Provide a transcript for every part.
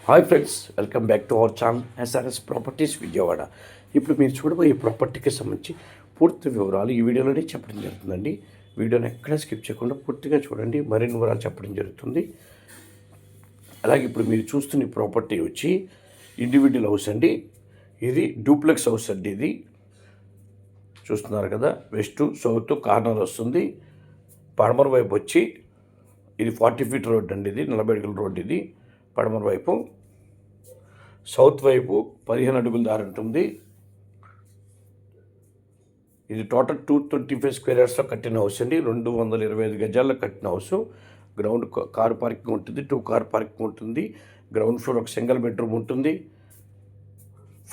Hi friends, welcome back to our channel SRS properties Vijayawada. ఇప్పుడు మీరు చూడబోయే ప్రాపర్టీకి సంబంధించి పూర్తి వివరాలు ఈ వీడియోలోనే చెప్పడం జరుగుతుందండి. వీడియోని ఎక్కడ స్కిప్ చేయకుండా పూర్తిగా చూడండి, మరిన్ని వివరాలు చెప్పడం జరుగుతుంది. అలాగే ఇప్పుడు మీరు చూస్తున్న ఈ ప్రాపర్టీ వచ్చి ఇండివిజువల్ హౌస్ అండి. ఇది డూప్లెక్స్ హౌస్ అండి. ఇది చూస్తున్నారు కదా, వెస్ట్ సౌత్ కార్నర్ వస్తుంది. పడమర వైపు వచ్చి ఇది 40 ఫీట్ రోడ్ అండి. ఇది 40 అడుగుల రోడ్. ఇది పడమర వైపు. సౌత్ వైపు 15 అడుగుల దారి ఉంటుంది. ఇది టోటల్ 225 స్క్వేర్ యార్డ్స్లో కట్టిన హౌస్ అండి. 225 గజాల్లో కట్టిన హౌస్. గ్రౌండ్ కార్ పార్కింగ్ ఉంటుంది, 2 కార్ పార్కింగ్ ఉంటుంది. గ్రౌండ్ ఫ్లోర్ ఒక సింగిల్ బెడ్రూమ్ ఉంటుంది.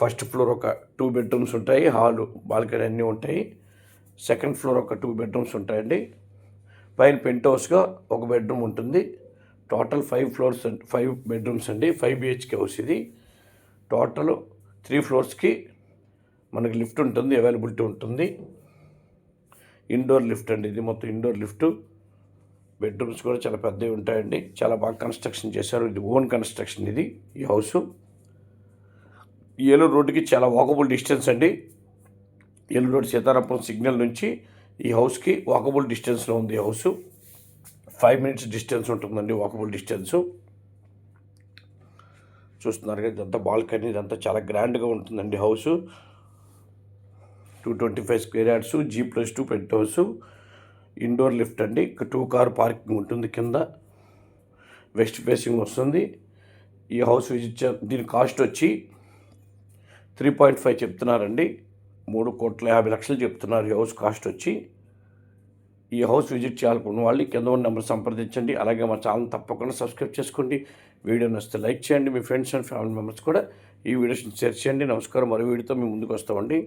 ఫస్ట్ ఫ్లోర్ ఒక 2 బెడ్రూమ్స్ ఉంటాయి. హాలు, బాల్కనీ అన్నీ ఉంటాయి. సెకండ్ ఫ్లోర్ ఒక 2 బెడ్రూమ్స్ ఉంటాయండి. పైన పెంట్ హౌస్గా ఒక బెడ్రూమ్ ఉంటుంది. టోటల్ 5 బెడ్రూమ్స్ అండి. 5 BHK హౌస్ ఇది. టోటల్ 3 ఫ్లోర్స్కి మనకి లిఫ్ట్ ఉంటుంది, అవైలబిలిటీ ఉంటుంది. ఇండోర్ లిఫ్ట్ అండి. ఇది మొత్తం ఇండోర్ లిఫ్ట్. బెడ్రూమ్స్ కూడా చాలా పెద్దవి ఉంటాయండి. చాలా బాగా కన్స్ట్రక్షన్ చేశారు. ఇది ఓన్ కన్స్ట్రక్షన్. ఇది ఈ హౌస్ ఏలూరు రోడ్డుకి చాలా వాకబుల్ డిస్టెన్స్ అండి. ఏలూరు రోడ్ సీతారాపురం సిగ్నల్ నుంచి ఈ హౌస్కి వాకబుల్ డిస్టెన్స్లో ఉంది. ఈ హౌస్ 5 minutes డిస్టెన్స్ ఉంటుందండి, వాకబుల్ డిస్టెన్సు. చూస్తున్నారు కదా, ఇదంతా బాల్కనీ. ఇదంతా చాలా గ్రాండ్గా ఉంటుందండి house. 225 square yards, G+2 penthouse. Indoor lift అండి. 2 కార్ పార్కింగ్ ఉంటుంది కింద. వెస్ట్ ఫేసింగ్ వస్తుంది. ఈ హౌస్ విజిట్ దీని కాస్ట్ వచ్చి 3.5 చెప్తున్నారండి. 3,50,00,000 చెప్తున్నారు ఈ హౌస్ కాస్ట్ వచ్చి. ఈ హౌస్ విజిట్ చేయాలనుకున్న వాళ్ళు కింద ఉన్న నెంబర్ సంప్రదించండి. అలాగే మా ఛానల్ తప్పకుండా సబ్స్క్రైబ్ చేసుకోండి. వీడియో నచ్చితే లైక్ చేయండి. మీ ఫ్రెండ్స్ అండ్ ఫ్యామిలీ మెంబర్స్ కూడా ఈ వీడియోస్ని షేర్ చేయండి. నమస్కారం. మరో వీడియోతో మేము ముందుకు వస్తామండి.